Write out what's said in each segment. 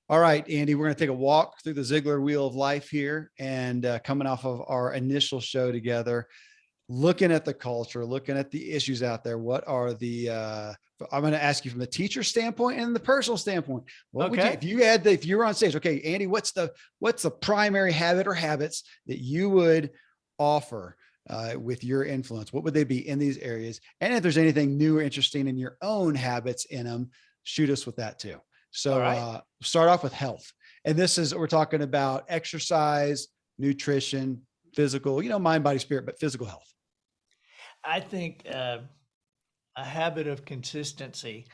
All right, Andy, we're going to take a walk through the Ziglar Wheel of Life here, and coming off of our initial show together, looking at the culture, looking at the issues out there. What are the, I'm going to ask you from the teacher standpoint and the personal standpoint. What would you, Okay. if you had if you were on stage, okay, Andy, what's the primary habit or habits that you would offer with your influence? What would they be in these areas? And if there's anything new or interesting in your own habits in them, shoot us with that too. All So right. start off with health. And this is, we're talking about exercise, nutrition, physical, mind, body, spirit, but physical health. I think a habit of consistency,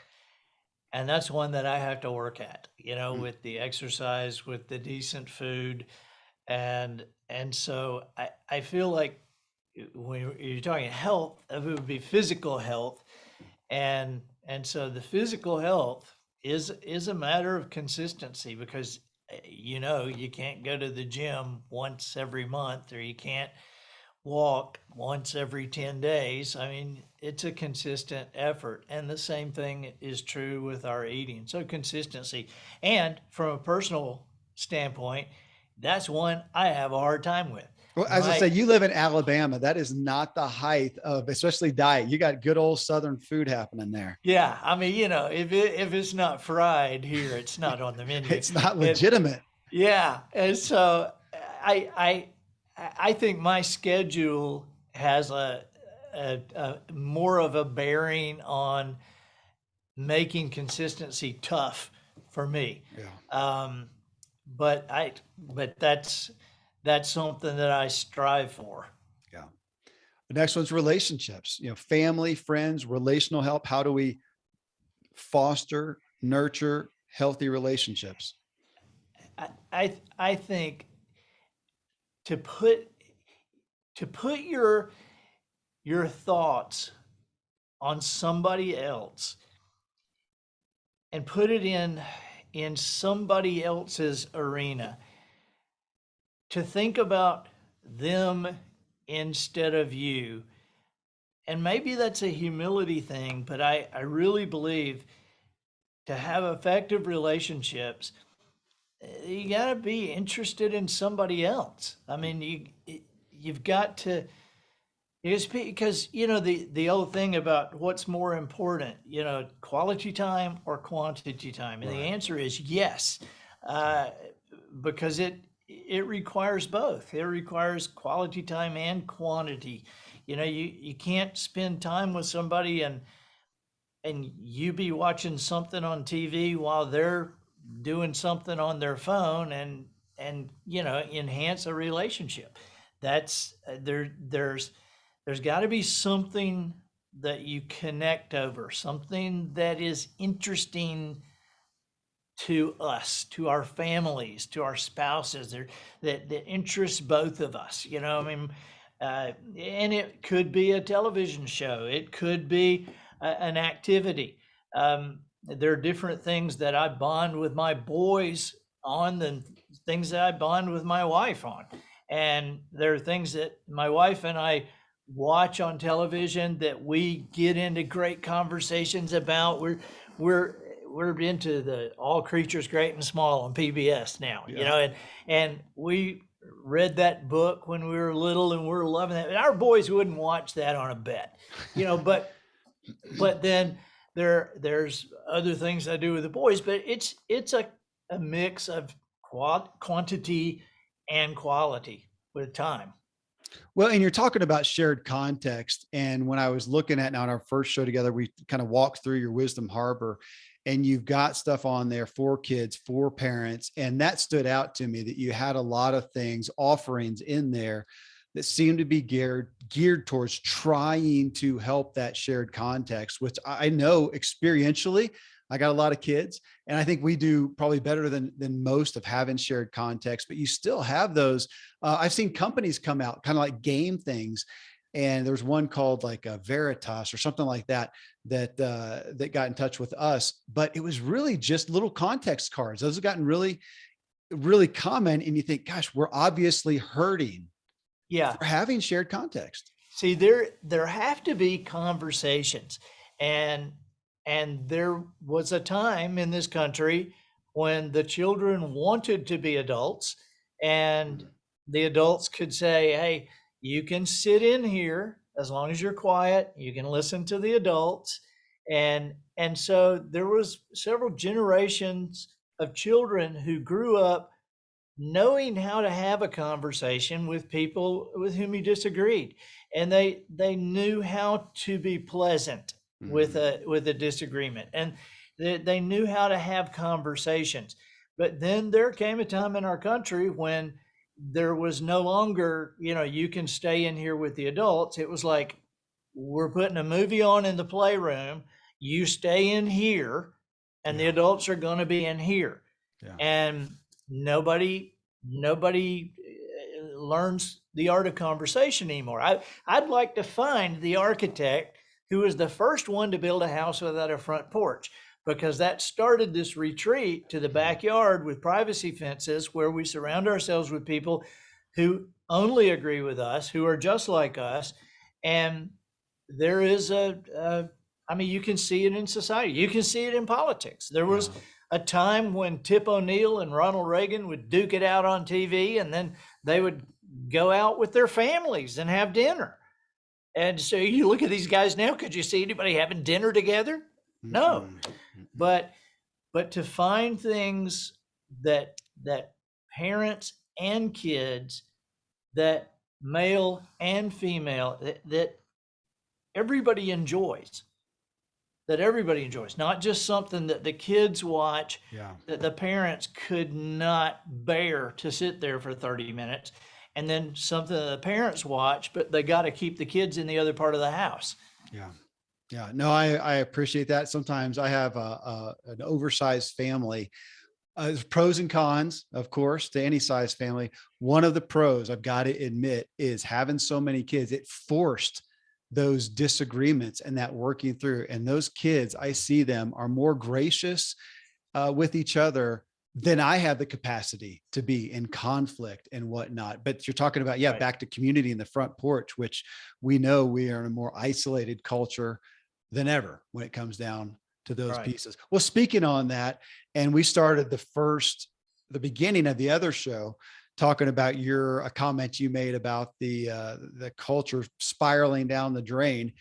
and that's one that I have to work at, Mm. with the exercise, with the decent food. And so I feel like when you're talking health, it would be physical health. And so the physical health is a matter of consistency because you can't go to the gym once every month, or you can't walk once every 10 days. I mean, it's a consistent effort. And the same thing is true with our eating. So consistency. And from a personal standpoint, that's one I have a hard time with. Well, as I say, My you live in Alabama. That is not the height of, especially diet. You got good old Southern food happening there. Yeah, I mean, if it's not fried here, it's not on the menu. It's not If legitimate. Yeah, and so I I I think my schedule has a more of a bearing on making consistency tough for me. Yeah. Um, but that's something that I strive for. Yeah. The next one's relationships, family, friends, relational help. How do we foster, nurture healthy relationships? I think to put your thoughts on somebody else and put it in somebody else's arena, to think about them instead of you. And maybe that's a humility thing, but I really believe to have effective relationships, you got to be interested in somebody else. I mean, you've got to, because the old thing about what's more important, quality time or quantity time, and the Right. answer is yes, uh, because it requires both. It requires quality time and quantity. You can't spend time with somebody and you be watching something on TV while they're doing something on their phone, and enhance a relationship. That's there's got to be something that you connect over, something that is interesting to us, to our families, to our spouses, that interests both of us. I mean, and it could be a television show, it could be an activity. There are different things that I bond with my boys on than things that I bond with my wife on. And there are things that my wife and I watch on television that we get into great conversations about. We're we're into the All Creatures Great and Small on PBS now, Yeah. and we read that book when we were little and we're loving that. Our boys wouldn't watch that on a bet, but then there's other things I do with the boys, but it's a mix of quantity and quality with time. Well, and you're talking about shared context. And when I was looking at now in our first show together, we kind of walked through your wisdom harbor, and you've got stuff on there for kids, for parents. And that stood out to me that you had a lot of things, offerings in there that seemed to be geared towards trying to help that shared context, which I know experientially. I got a lot of kids, and I think we do probably better than most of having shared context, but you still have those. I've seen companies come out kind of like game things, and there's one called like a Veritas or something like that that got in touch with us, but it was really just little context cards. Those have gotten really common, and you think, gosh, we're obviously hurting Yeah. for having shared context. See, there have to be conversations, and there was a time in this country when the children wanted to be adults and the adults could say, hey, you can sit in here as long as you're quiet, you can listen to the adults. And so there was several generations of children who grew up knowing how to have a conversation with people with whom you disagreed, and they knew how to be pleasant with Mhm. a disagreement, and they knew how to have conversations. But then there came a time in our country when there was no longer, you can stay in here with the adults. It was like, we're putting a movie on in the playroom, you stay in here, and the Yeah. adults are going to be in here. Yeah. And nobody learns the art of conversation anymore. I'd like to find the architect who was the first one to build a house without a front porch, because that started this retreat to the Mhm. backyard with privacy fences, where we surround ourselves with people who only agree with us, who are just like us. And there is I mean, you can see it in society. You can see it in politics. There was Yeah. a time when Tip O'Neill and Ronald Reagan would duke it out on TV, and then they would go out with their families and have dinner. And so you look at these guys now, could you see anybody having dinner together? No. Mm-mm. Mm-mm. But to find things that parents and kids, that male and female, that everybody enjoys, not just something that the kids watch, Yeah. that the parents could not bear to sit there for 30 minutes, and then something that the parents watch, but they got to keep the kids in the other part of the house. Yeah. Yeah. No, I appreciate that. Sometimes I have an oversized family. There's pros and cons, of course, to any size family. One of the pros, I've got to admit, is having so many kids. It forced those disagreements and that working through. And those kids, I see them are more gracious with each other than I have the capacity to be in conflict and whatnot. But you're talking about, yeah, Right. back to community in the front porch, which we know we are in a more isolated culture than ever when it comes down to those Right. pieces. Well, speaking on that, and we started the beginning of the other show talking about a comment you made about the culture spiraling down the drain.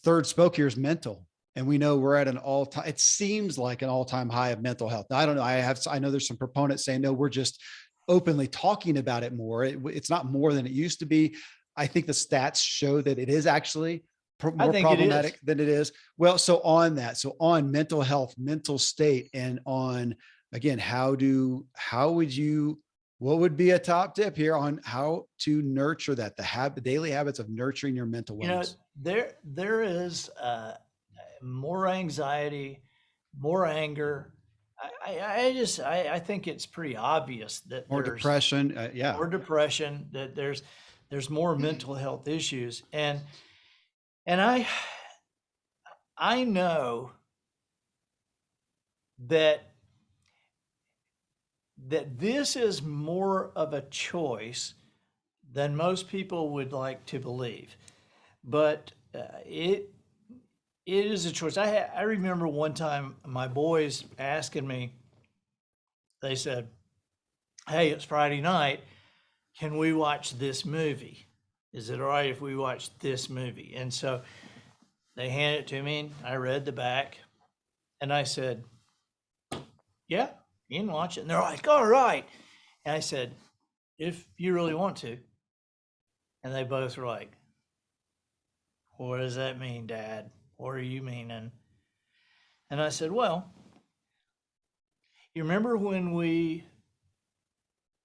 Third spoke here is mental. And we know we're at an all-time, it seems like an all-time high of mental health. Now, I don't know. I know there's some proponents saying, no, we're just openly talking about it more. It's not more than it used to be. I think the stats show that it is actually I more think it is. problematic than it is. Well, so on mental health, mental state, and on, again, what would be a top tip here on how to nurture that, the daily habits of nurturing your mental wellness? There is more anxiety, more anger. I think it's pretty obvious that More there's depression. Yeah. more depression, that there's more mental health issues. And I know that this is more of a choice than most people would like to believe. But it is a choice. I remember one time my boys asking me, they said, hey, it's Friday night, can we watch this movie? Is it all right if we watch this movie? And so they handed it to me, and I read the back, and I said, yeah, you can watch it. And they're like, all right. And I said, if you really want to. And they both were like, what does that mean, Dad? What are you meaning? And I said, well, you remember when we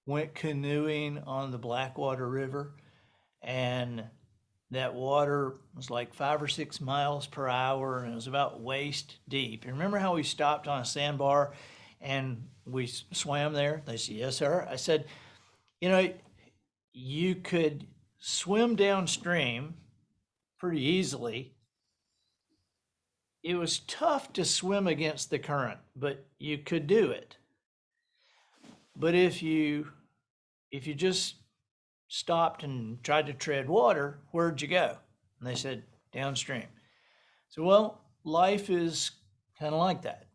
went canoeing on the Blackwater River, and that water was like 5 or 6 miles per hour, and it was about waist deep. You remember how we stopped on a sandbar and we swam there? They said, yes, sir. I said, you know, you could swim downstream pretty easily. It was tough to swim against the current, but you could do it. But if you just stopped and tried to tread water, where'd you go? And they said, downstream. So, well, life is kind of like that.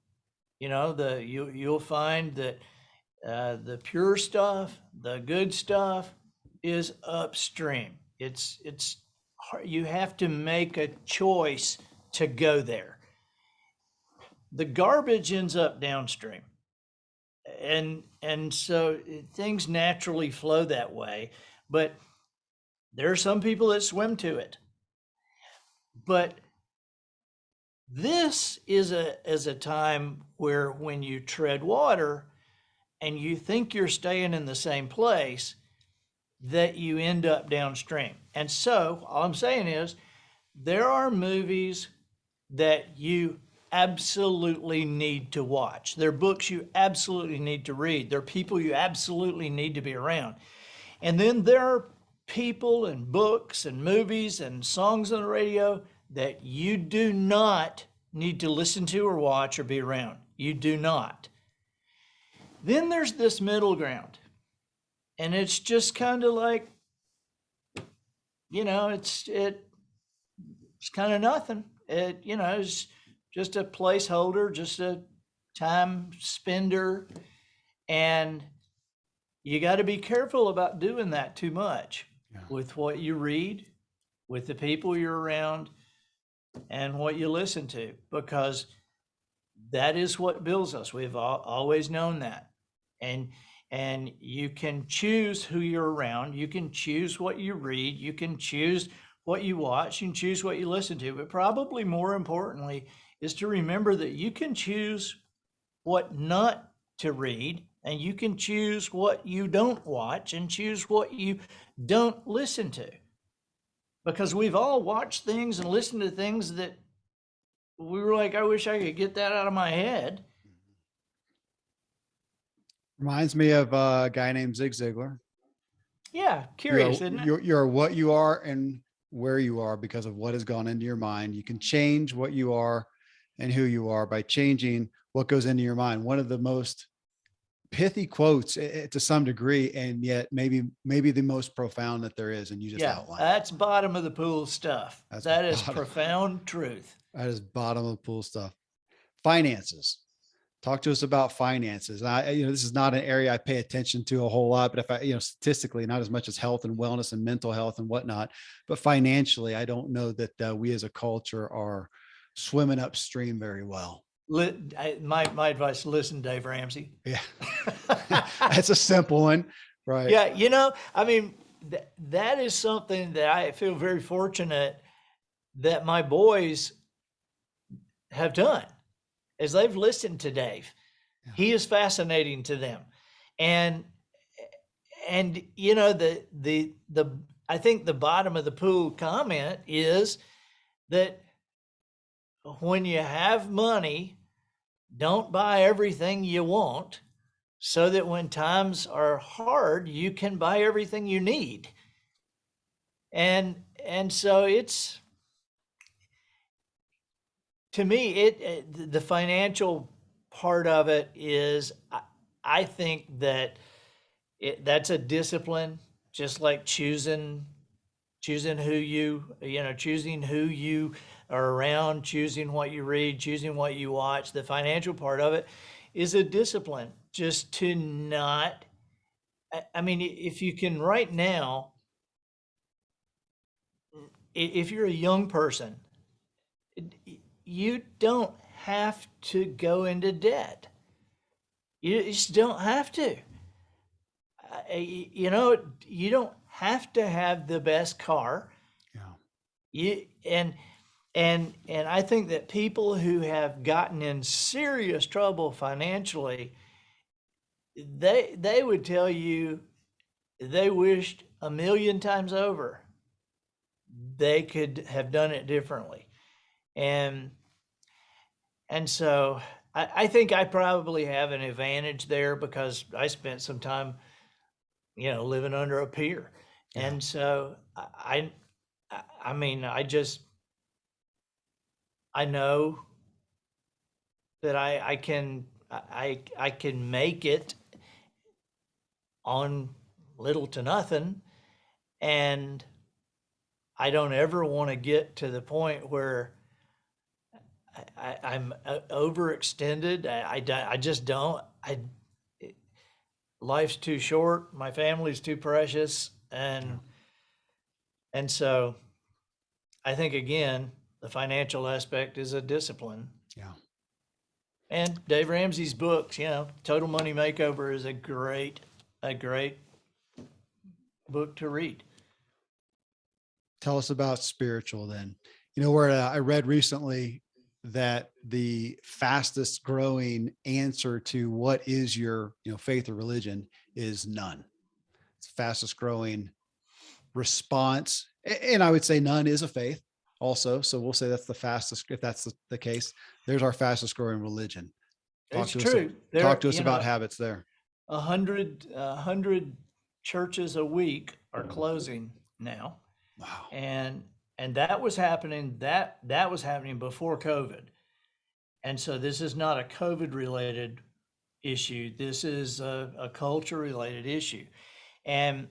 You'll find that the pure stuff, the good stuff, is upstream. It's hard. You have to make a choice to go there. The garbage ends up downstream, and so things naturally flow that way. But there are some people that swim to it. But this is a time where when you tread water and you think you're staying in the same place, that you end up downstream. And so all I'm saying is there are movies that you absolutely need to watch. There are books you absolutely need to read. There are people you absolutely need to be around. And then there are people and books and movies and songs on the radio that you do not need to listen to or watch or be around. You do not. Then there's this middle ground. And it's just kind of like, it's kind of nothing. It's just a placeholder, just a time spender. And you got to be careful about doing that too much with what you read, with the people you're around, and what you listen to, because that is what builds us. We've always known that. And you can choose who you're around. You can choose what you read. You can choose what you watch. You can choose what you listen to. But probably more importantly is to remember that you can choose what not to read, and you can choose what you don't watch, and choose what you don't listen to. Because we've all watched things and listened to things that we were like, I wish I could get that out of my head. Reminds me of a guy named Zig Ziglar. Yeah, curious, isn't it? You're what you are and where you are because of what has gone into your mind. You can change what you are and who you are by changing what goes into your mind. One of the most pithy quotes to some degree, and yet maybe the most profound that there is. And you just outlined. That's bottom of the pool stuff. That is profound truth. That is bottom of the pool stuff. Finances. Talk to us about finances. This is not an area I pay attention to a whole lot, but if I, statistically, not as much as health and wellness and mental health and whatnot, but financially, I don't know that we as a culture are swimming upstream very well. My advice, listen, Dave Ramsey. Yeah. That's a simple one, right? Yeah. That is something that I feel very fortunate that my boys have done. As they've listened to Dave, he is fascinating to them. And I think the bottom of the pool comment is that when you have money, don't buy everything you want, so that when times are hard, you can buy everything you need. And so it's, to me, the financial part of it is, I think that that's a discipline, just like choosing who choosing who you are around, choosing what you read, choosing what you watch. The financial part of it is a discipline, just to not, if you can right now, if you're a young person, you don't have to go into debt. You just don't have to. You don't have to have the best car. Yeah. And I think that people who have gotten in serious trouble financially, they would tell you they wished a million times over they could have done it differently. And so I think I probably have an advantage there because I spent some time, living under a pier. Yeah. And so I know that I can make it on little to nothing, and I don't ever want to get to the point where I'm overextended. I just don't. Life's too short. My family's too precious, Yeah. and so I think again, the financial aspect is a discipline. Yeah. And Dave Ramsey's books, Total Money Makeover is a great book to read. Tell us about spiritual then. Where I read recently that the fastest growing answer to what is your, faith or religion is none. It's the fastest growing response. And I would say none is a faith also. So we'll say that's the fastest, if that's the case. There's our fastest growing religion. It's Talk to us, true. talk There, to us about habits there. 100 churches a week are closing now. Wow. And that was happening, that was happening before COVID. And so this is not a COVID related issue. This is a culture related issue. And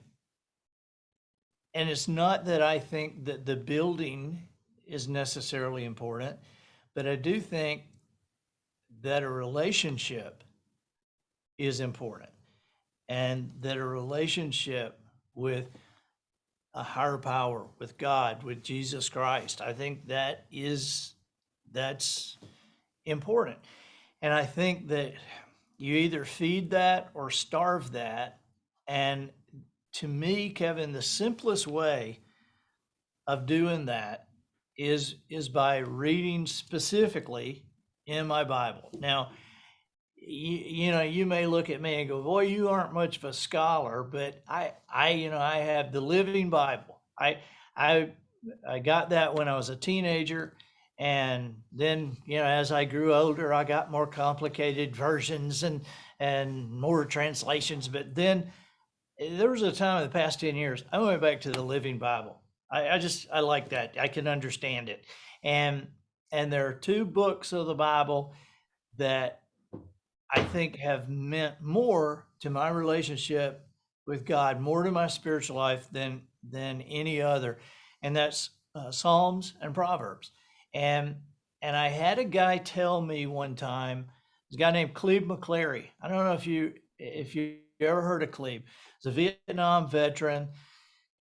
it's not that I think that the building is necessarily important, but I do think that a relationship is important, and that a relationship with a higher power, with God, with Jesus Christ, I think that's important. And I think that you either feed that or starve that. And to me, Kevin, the simplest way of doing that is by reading specifically in my Bible. Now, you may look at me and go, boy, you aren't much of a scholar, but I have the Living Bible. I got that when I was a teenager. And then, as I grew older, I got more complicated versions and more translations. But then there was a time in the past 10 years, I went back to the Living Bible. I like that. I can understand it. And there are two books of the Bible that I think have meant more to my relationship with God, more to my spiritual life than any other. And that's Psalms and Proverbs. And I had a guy tell me one time, there's a guy named Cleve McClary. I don't know if you ever heard of Cleve. He's a Vietnam veteran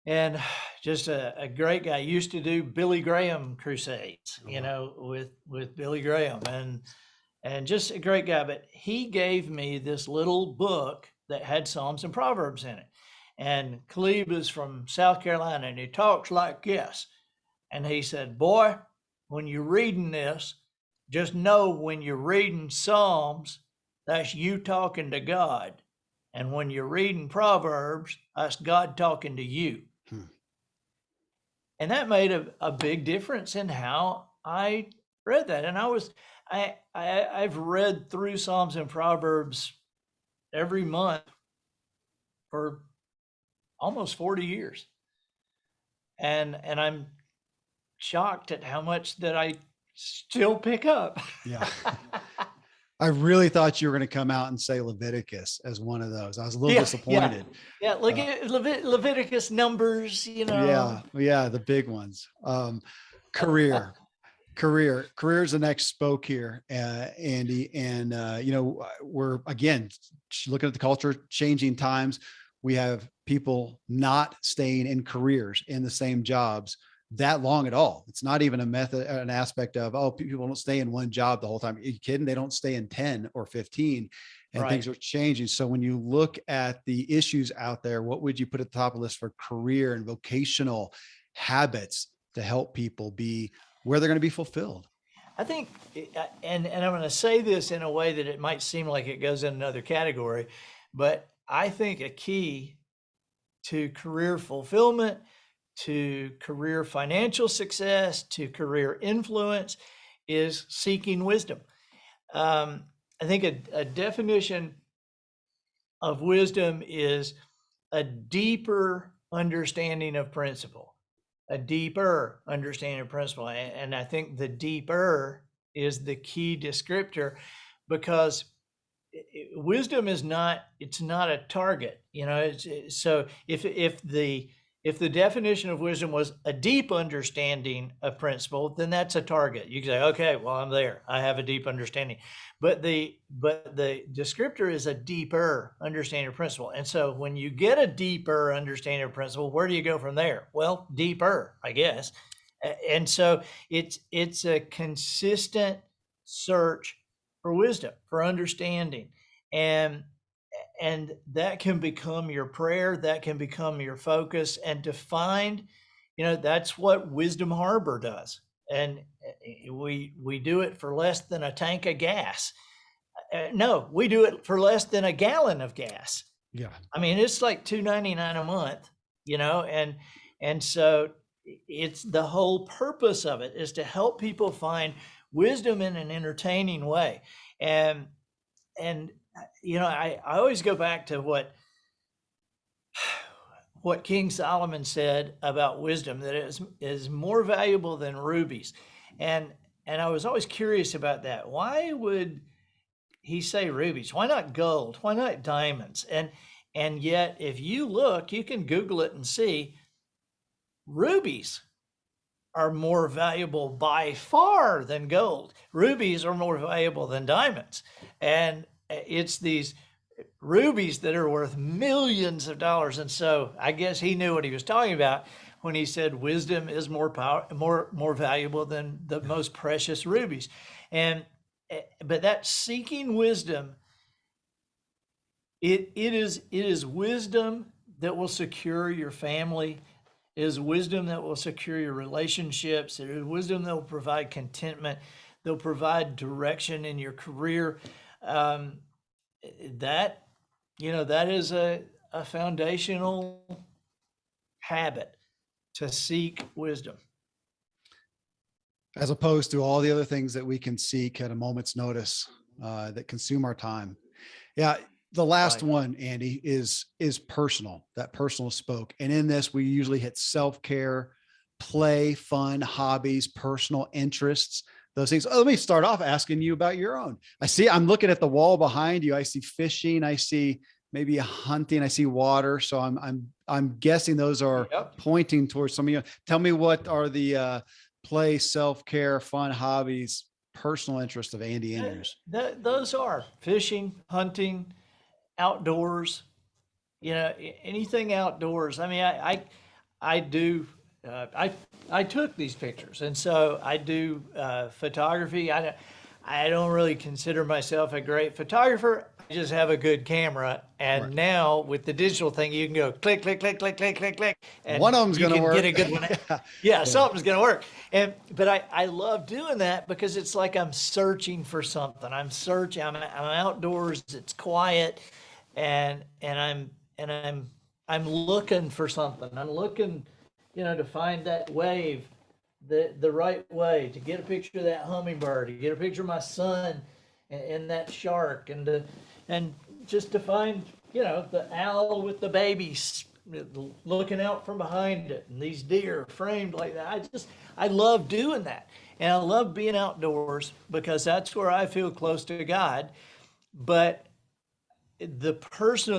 and just a great guy. He used to do Billy Graham crusades, with Billy Graham, and just a great guy. But he gave me this little book that had Psalms and Proverbs in it. And Cleve is from South Carolina, and he talks like this. And he said, boy, when you're reading this, just know when you're reading Psalms, that's you talking to God. And when you're reading Proverbs, that's God talking to you. And that made a big difference in how I read that. And I've read through Psalms and Proverbs every month for almost 40 years. And I'm shocked at how much that I still pick up. Yeah. I really thought you were going to come out and say Leviticus as one of those. I was a little disappointed. Yeah. Look at Leviticus, Numbers, Yeah. The big ones. Career is the next spoke here, Andy. And, we're, again, looking at the culture, changing times. We have people not staying in careers in the same jobs that long at all. It's not even an aspect of, people don't stay in one job the whole time. Are you kidding? They don't stay in 10 or 15, and Right. Things are changing. So when you look at the issues out there, what would you put at the top of the list for career and vocational habits to help people be where they're going to be fulfilled? I think, and I'm going to say this in a way that it might seem like it goes in another category, but I think a key to career fulfillment, to career financial success, to career influence is seeking wisdom. I think a definition of wisdom is a deeper understanding of principle, a deeper understanding of principle. And I think the deeper is the key descriptor, because wisdom is not, it's not a target, so if if the definition of wisdom was a deep understanding of principle, then that's a target. You can say, okay, well, I'm there. I have a deep understanding. But the descriptor is a deeper understanding of principle. And so when you get a deeper understanding of principle, where do you go from there? Well, deeper, I guess. And so it's a consistent search for wisdom, for understanding. And that can become your prayer, that can become your focus, and to find, that's what Wisdom Harbor does. And we do it for less than a tank of gas. No, we do it for less than a gallon of gas. Yeah. I mean, it's like $2.99 a month, and so it's the whole purpose of it is to help people find wisdom in an entertaining way. And I always go back to what King Solomon said about wisdom, that it is more valuable than rubies. And I was always curious about that. Why would he say rubies? Why not gold? Why not diamonds? And yet, if you look, you can Google it and see rubies are more valuable by far than gold. Rubies are more valuable than diamonds. And it's these rubies that are worth millions of dollars. And so I guess he knew what he was talking about when he said wisdom is more valuable than the most precious rubies. But that seeking wisdom, it is wisdom that will secure your family. It is wisdom that will secure your relationships. It is wisdom that will provide contentment. They'll provide direction in your career. That is a foundational habit, to seek wisdom. As opposed to all the other things that we can seek at a moment's notice that consume our time. Yeah. The last one, Andy, is personal, that personal spoke. And in this, we usually hit self-care, play, fun, hobbies, personal interests, those things. Oh, let me start off asking you about your own. I'm looking at the wall behind you. I see fishing. I see maybe hunting. I see water. So I'm guessing those are pointing towards some of you. Tell me, what are the play, self-care, fun, hobbies, personal interests of Andy Andrews? Those are fishing, hunting, outdoors, anything outdoors. I mean, I do, I took these pictures, and so I do photography. I don't really consider myself a great photographer. I just have a good camera. And now with the digital thing, you can go click, click, click, click, click, click, click. And one of them's going to work. Get a good one. Yeah, something's going to work. But I love doing that because it's like I'm searching for something. I'm outdoors. It's quiet. And I'm looking for something. I'm looking, to find that wave, the right way, to get a picture of that hummingbird, to get a picture of my son and that shark, and just to find, the owl with the babies looking out from behind it, and these deer framed like that. I love doing that. And I love being outdoors because that's where I feel close to God. But the question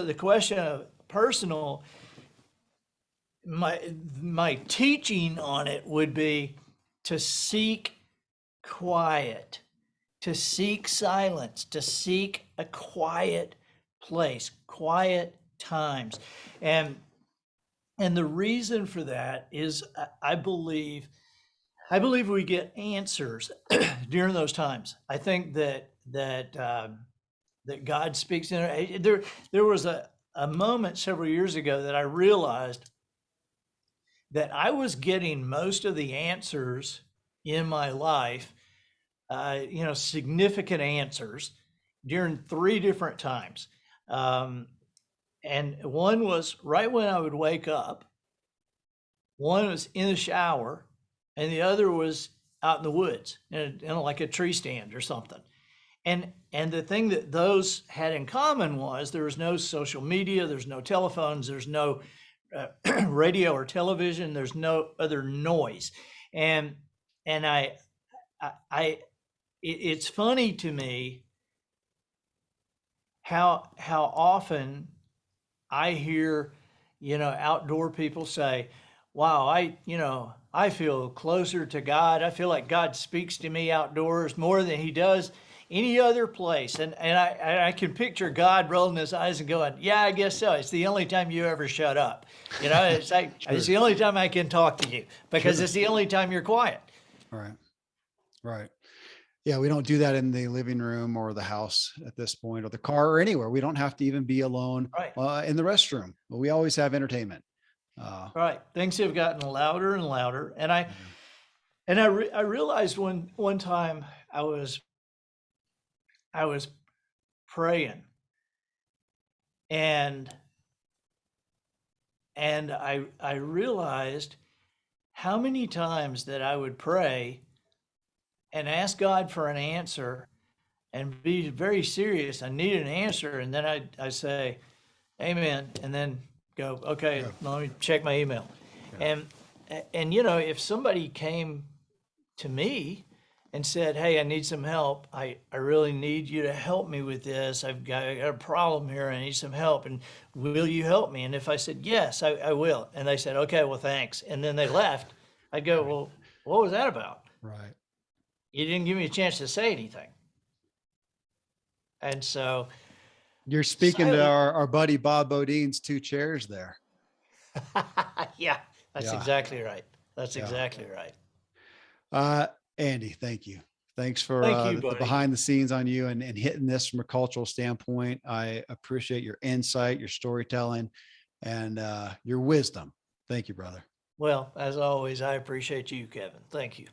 of personal, my teaching on it would be to seek quiet, to seek silence, to seek a quiet place, quiet times. And the reason for that is I believe we get answers during those times. I think that God speaks in it. There was a moment several years ago that I realized that I was getting most of the answers in my life, significant answers, during 3 different times. And one was right when I would wake up, one was in the shower, and the other was out in the woods, in like a tree stand or something. And the thing that those had in common was there was no social media, there's no telephones, there's no radio or television, there's no other noise. And it's funny to me how often I hear, outdoor people say, wow, I feel closer to God. I feel like God speaks to me outdoors more than he does any other place. And I can picture God rolling his eyes and going, yeah, I guess so. It's the only time you ever shut up. It's like, it's True. the only time I can talk to you because Sure. it's the only time you're quiet. All right. Right. Yeah, we don't do that in the living room or the house at this point, or the car or anywhere. We don't have to even be alone Right. in the restroom, but we always have entertainment. Uh, Right. Things have gotten louder and louder. yeah. I realized one time I was praying and I realized how many times that I would pray and ask God for an answer and be very serious. I need an answer. And then I say, amen. And then go, okay, Yeah. let me check my email. Yeah. And, if somebody came to me and said, hey, I need some help. I really need you to help me with this. I got a problem here. I need some help. And will you help me? And if I said, yes, I will. And they said, okay, well, thanks. And then they left. I'd go, Right. well, what was that about? Right. You didn't give me a chance to say anything. And so You're speaking to silent, our buddy Bob Bodine's two chairs there. yeah, that's Yeah. exactly right. That's Yeah. exactly right. Uh, Andy, thank you. Thanks for Thank you, the buddy. behind the scenes on you and hitting this from a cultural standpoint. I appreciate your insight, your storytelling, and your wisdom. Thank you, brother. Well, as always, I appreciate you, Kevin. Thank you.